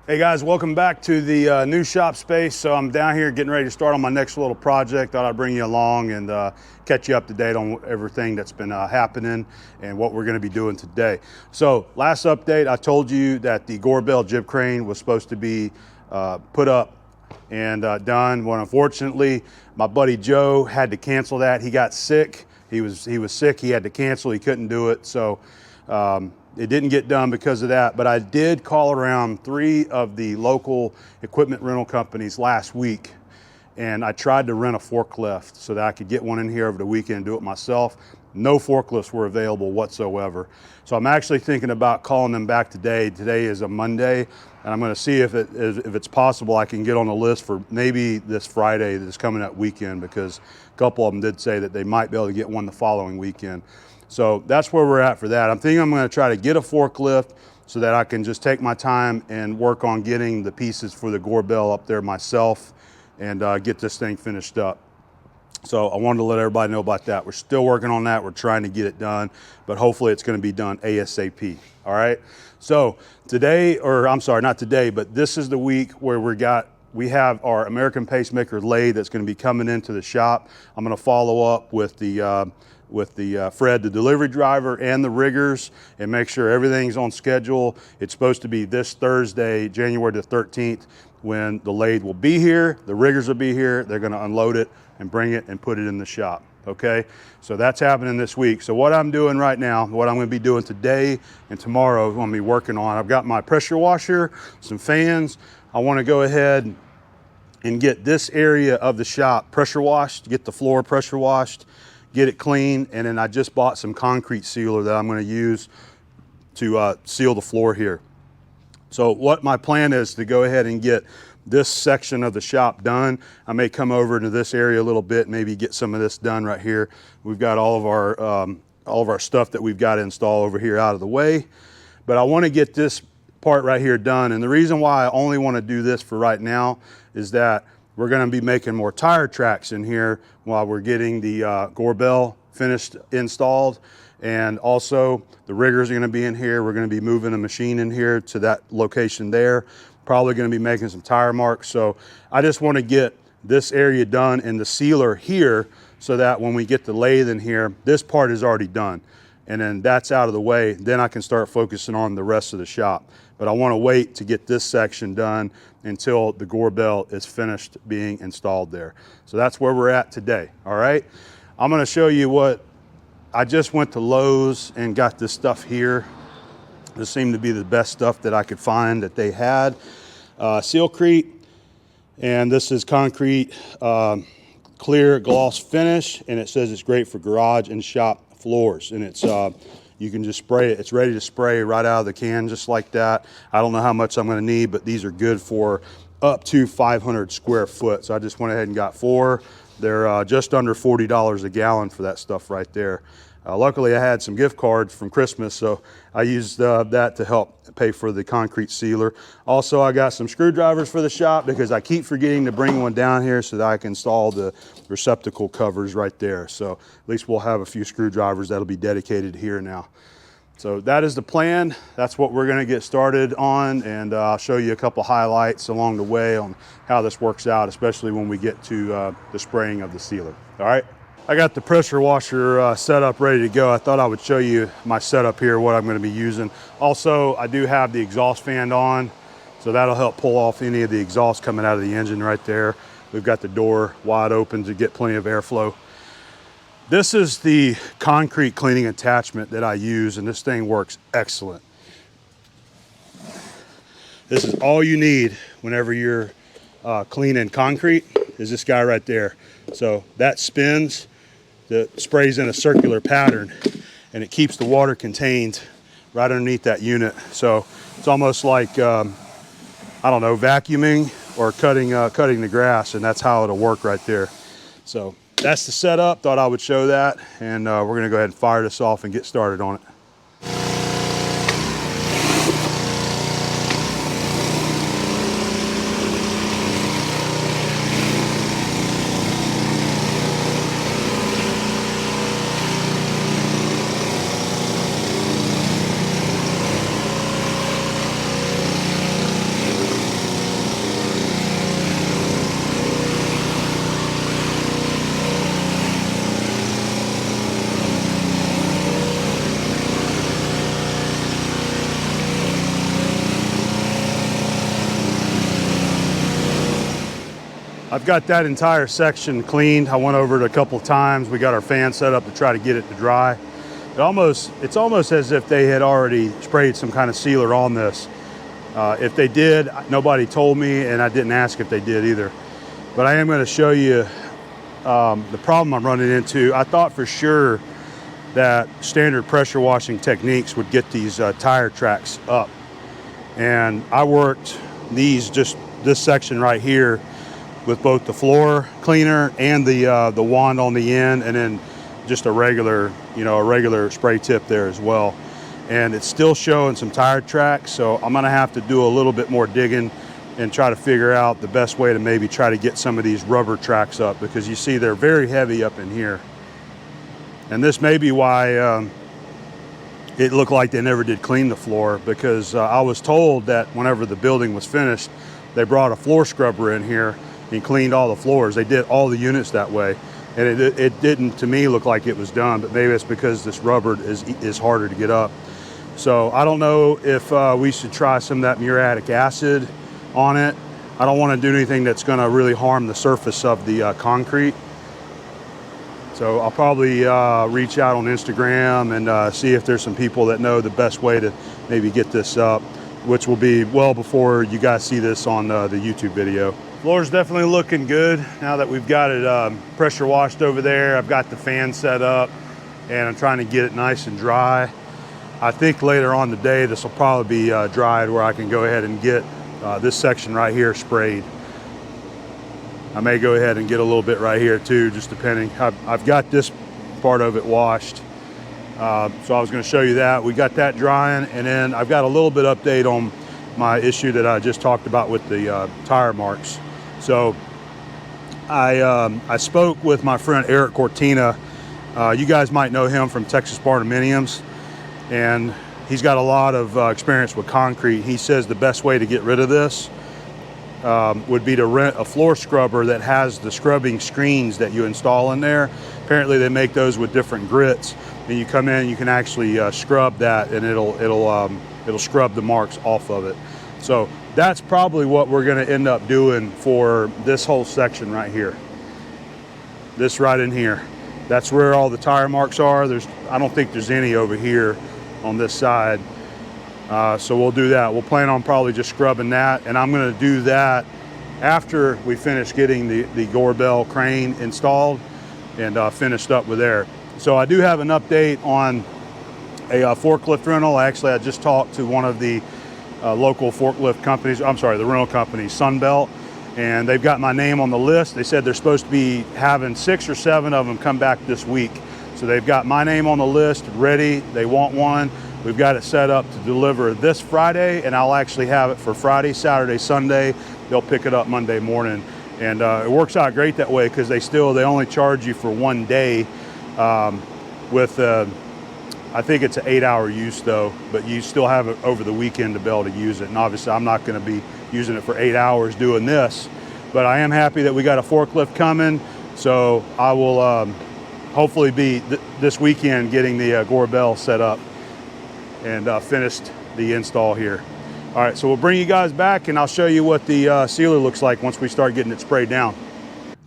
Hey guys, welcome back to the new shop space. So I'm down here getting ready to start on my next little project. Thought I'd bring you along and catch you up to date on everything that's been happening and what we're going to be doing today. So last update, I told you that the Gorbel jib crane was supposed to be put up and done. Well, unfortunately, my buddy Joe had to cancel that. He got sick. He was sick. He had to cancel. He couldn't do it. So it didn't get done because of that, but I did call around 3 of the local equipment rental companies last week, and I tried to rent a forklift so that I could get one in here over the weekend and do it myself. No forklifts were available whatsoever. So I'm actually thinking about calling them back today. Today is a Monday, and I'm gonna see if it's possible I can get on the list for maybe this Friday that's coming up weekend, because a couple of them did say that they might be able to get one the following weekend. So that's where we're at for that. I'm thinking I'm going to try to get a forklift so that I can just take my time and work on getting the pieces for the Gorbel up there myself and get this thing finished up. So I wanted to let everybody know about that. We're still working on that. We're trying to get it done, but hopefully it's going to be done ASAP. All right. So today, or I'm sorry, not today, but this is the week where we have our American pacemaker lathe that's going to be coming into the shop. I'm going to follow up with the Fred, the delivery driver, and the riggers, and make sure everything's on schedule. It's supposed to be this Thursday, January the 13th, when the lathe will be here, the riggers will be here, they're gonna unload it and bring it and put it in the shop, okay? So that's happening this week. So what I'm doing right now, what I'm gonna be doing today and tomorrow, I'm gonna be working on, I've got my pressure washer, some fans. I wanna go ahead and get this area of the shop pressure washed, get the floor pressure washed, get it clean, and then I just bought some concrete sealer that I'm going to use to seal the floor here. So what my plan is to go ahead and get this section of the shop done. I may come over to this area a little bit, maybe get some of this done right here. We've got all of our stuff that we've got to install over here out of the way, but I want to get this part right here done. And the reason why I only want to do this for right now is that we're going to be making more tire tracks in here while we're getting the Gorbel finished installed. And also the riggers are going to be in here. We're going to be moving a machine in here to that location there. Probably going to be making some tire marks. So I just want to get this area done and the sealer here so that when we get the lathe in here, this part is already done. And then that's out of the way. Then I can start focusing on the rest of the shop. But I want to wait to get this section done until the Gorbel is finished being installed there. So that's where we're at today, all right? I'm gonna show you what, I just went to Lowe's and got this stuff here. This seemed to be the best stuff that I could find that they had. Sealcrete, and this is concrete clear gloss finish, and it says it's great for garage and shop floors, and it's you can just spray it. It's ready to spray right out of the can just like that. I don't know how much I'm going to need, but these are good for up to 500 square foot. So I just went ahead and got 4. They're just under $40 a gallon for that stuff right there. Luckily I had some gift cards from Christmas, so I used that to help pay for the concrete sealer. Also, I got some screwdrivers for the shop because I keep forgetting to bring one down here so that I can install the receptacle covers right there. So at least we'll have a few screwdrivers that'll be dedicated here now. So that is the plan. That's what we're gonna get started on, and I'll show you a couple highlights along the way on how this works out, especially when we get to the spraying of the sealer, all right? I got the pressure washer set up ready to go. I thought I would show you my setup here, what I'm going to be using. Also, I do have the exhaust fan on, so that'll help pull off any of the exhaust coming out of the engine right there. We've got the door wide open to get plenty of airflow. This is the concrete cleaning attachment that I use, and this thing works excellent. This is all you need whenever you're cleaning concrete, is this guy right there. So that spins, that sprays in a circular pattern, and it keeps the water contained right underneath that unit. So it's almost like, I don't know, vacuuming or cutting the grass, and that's how it'll work right there. So that's the setup. Thought I would show that, and we're gonna go ahead and fire this off and get started on it. I've got that entire section cleaned. I went over it a couple of times. We got our fan set up to try to get it to dry. It's almost as if they had already sprayed some kind of sealer on this. If they did, nobody told me, and I didn't ask if they did either. But I am going to show you the problem I'm running into. I thought for sure that standard pressure washing techniques would get these tire tracks up. And I worked this section right here with both the floor cleaner and the wand on the end, and then just a regular spray tip there as well. And it's still showing some tire tracks, so I'm gonna have to do a little bit more digging and try to figure out the best way to maybe try to get some of these rubber tracks up, because you see they're very heavy up in here. And this may be why it looked like they never did clean the floor, because I was told that whenever the building was finished, they brought a floor scrubber in here and cleaned all the floors. They did all the units that way. And it didn't, to me, look like it was done, but maybe it's because this rubber is harder to get up. So I don't know if we should try some of that muriatic acid on it. I don't want to do anything that's going to really harm the surface of the concrete. So I'll probably reach out on Instagram and see if there's some people that know the best way to maybe get this up, which will be well before you guys see this on the YouTube video. Floor's definitely looking good now that we've got it pressure washed over there. I've got the fan set up and I'm trying to get it nice and dry. I think later on today this will probably be dried where I can go ahead and get this section right here sprayed. I may go ahead and get a little bit right here too, just depending. I've got this part of it washed. So I was going to show you that. We got that drying, and then I've got a little bit update on my issue that I just talked about with the tire marks. So I spoke with my friend Eric Cortina. You guys might know him from Texas Barnuminiums, and he's got a lot of experience with concrete. He says the best way to get rid of this would be to rent a floor scrubber that has the scrubbing screens that you install in there. Apparently they make those with different grits, and you come in, you can actually scrub that, and it'll scrub the marks off of it. So that's probably what we're going to end up doing for this whole section right here. This right in here. That's where all the tire marks are. I don't think there's any over here on this side. So we'll do that. We'll plan on probably just scrubbing that, and I'm going to do that after we finish getting the Gorbel crane installed and finished up with there. So I do have an update on a forklift rental. Actually, I just talked to one of the local forklift companies, the rental company, Sunbelt, and they've got my name on the list. They said they're supposed to be having 6 or 7 of them come back this week. So they've got my name on the list ready. They want one. We've got it set up to deliver this Friday, and I'll actually have it for Friday, Saturday, Sunday. They'll pick it up Monday morning. And it works out great that way, because they only charge you for 1 day with I think it's an 8-hour use though, but you still have it over the weekend to be able to use it. And obviously I'm not going to be using it for 8 hours doing this, but I am happy that we got a forklift coming. So I will hopefully be this weekend getting the Gorbel set up and finished the install here. All right, so we'll bring you guys back and I'll show you what the sealer looks like once we start getting it sprayed down.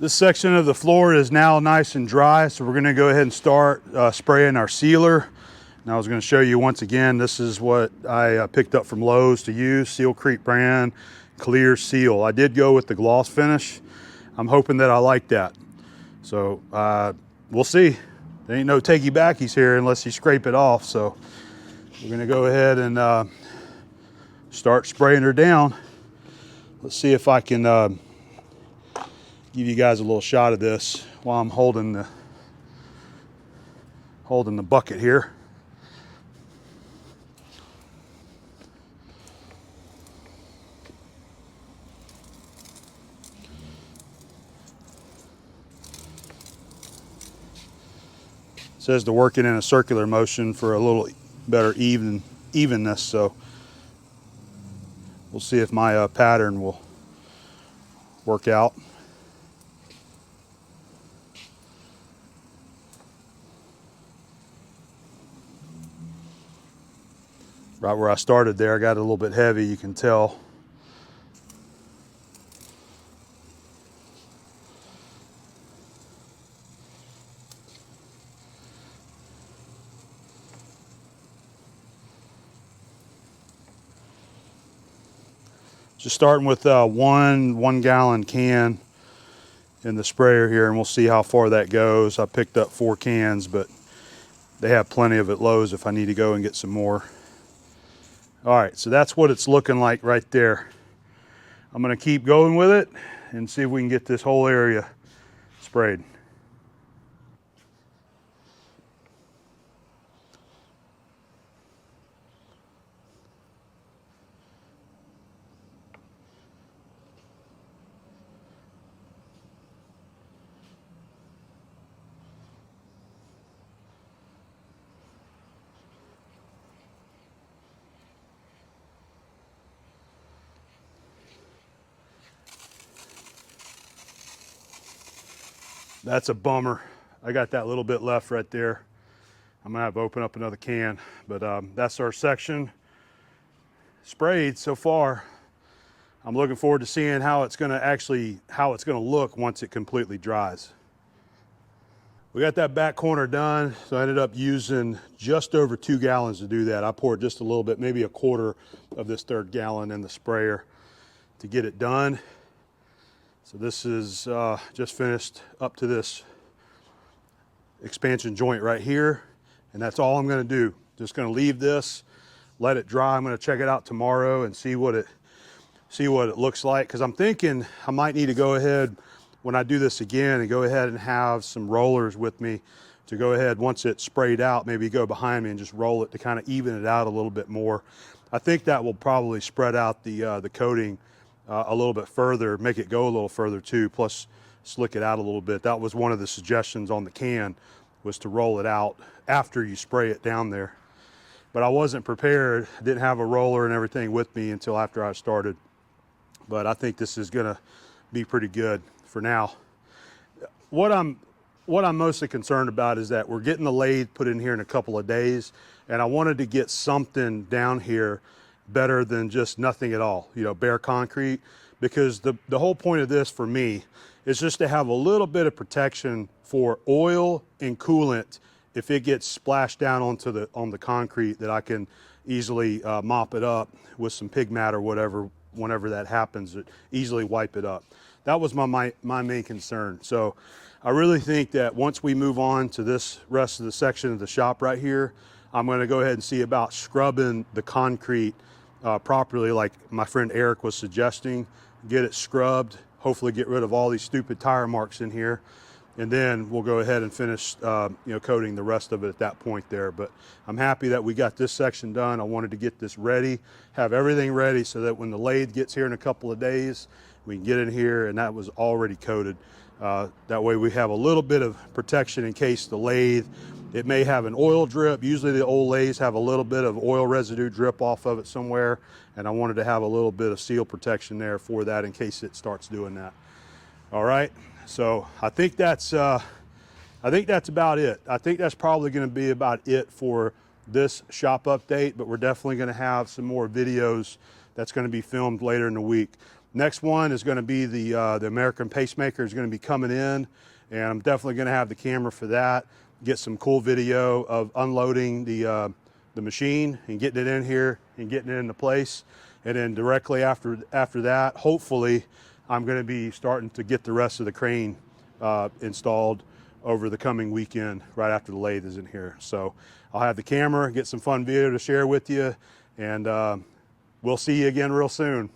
This section of the floor is now nice and dry, so we're going to go ahead and start spraying our sealer. Now I was going to show you once again, this is what I picked up from Lowe's to use, Sealcrete brand, clear seal. I did go with the gloss finish. I'm hoping that I like that. So we'll see. There ain't no takey backies here unless you scrape it off. So we're going to go ahead and start spraying her down. Let's see if I can give you guys a little shot of this while I'm holding the bucket here. It says to work it in a circular motion for a little better evenness, so we'll see if my pattern will work out. Right where I started there, I got a little bit heavy, you can tell. Just starting with one gallon can in the sprayer here, and we'll see how far that goes. I picked up 4 cans, but they have plenty of it Lowe's if I need to go and get some more. All right, so that's what it's looking like right there. I'm gonna keep going with it and see if we can get this whole area sprayed. That's a bummer. I got that little bit left right there. I'm gonna have to open up another can, but that's our section sprayed so far. I'm looking forward to seeing how it's gonna look once it completely dries. We got that back corner done, so I ended up using just over 2 gallons to do that. I poured just a little bit, maybe a quarter of this 1/3 gallon in the sprayer to get it done. So this is just finished up to this expansion joint right here, and that's all I'm gonna do. Just gonna leave this, let it dry. I'm gonna check it out tomorrow and see what it looks like, because I'm thinking I might need to go ahead when I do this again and go ahead and have some rollers with me to go ahead, once it's sprayed out, maybe go behind me and just roll it to kind of even it out a little bit more. I think that will probably spread out the coating a little bit further, make it go a little further too, plus slick it out a little bit. That was one of the suggestions on the can, was to roll it out after you spray it down there. But I wasn't prepared, didn't have a roller and everything with me until after I started. But I think this is gonna be pretty good for now. What I'm mostly concerned about is that we're getting the lathe put in here in a couple of days, and I wanted to get something down here better than just nothing at all, you know, bare concrete, because the whole point of this for me is just to have a little bit of protection for oil and coolant if it gets splashed down onto the concrete, that I can easily mop it up with some pig mat or whatever. Whenever that happens, it easily wipe it up. That was my main concern. So I really think that once we move on to this rest of the section of the shop right here, I'm going to go ahead and see about scrubbing the concrete properly, like my friend Eric was suggesting. Get it scrubbed, hopefully get rid of all these stupid tire marks in here, and then we'll go ahead and finish coating the rest of it at that point there. But I'm happy that we got this section done. I wanted to get this ready, have everything ready, so that when the lathe gets here in a couple of days, we can get in here and that was already coated. That way we have a little bit of protection in case the lathe, it may have an oil drip. Usually the old lathes have a little bit of oil residue drip off of it somewhere, and I wanted to have a little bit of seal protection there for that in case it starts doing that. All right, so I think that's about it. I think that's probably going to be about it for this shop update, but we're definitely going to have some more videos that's going to be filmed later in the week. Next one is going to be the American pacemaker is going to be coming in, and I'm definitely going to have the camera for that. Get some cool video of unloading the machine and getting it in here and getting it into place. And then directly after that, hopefully, I'm going to be starting to get the rest of the crane installed over the coming weekend, right after the lathe is in here. So I'll have the camera, get some fun video to share with you, and we'll see you again real soon.